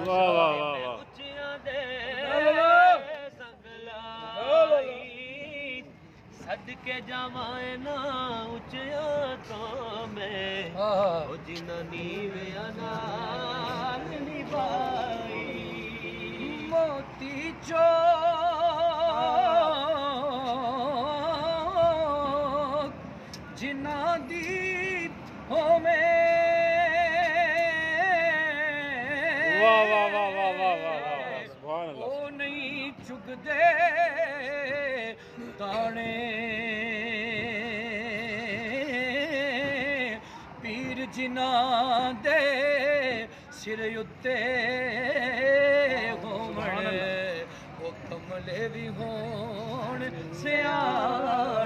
वाह वाह वाह वाह सदके जावाए ना उचिया तो मैं जिन्ना नीविया नाल निभाई मोती चौक जिन्ना दी होवे वाह वाह वाह वाह वाह वाह सुभान अल्लाह। ओ नहीं चुगदे ताने पीर जिना दे सिर उत्ते होवण ओ कमले भी होण सियाणे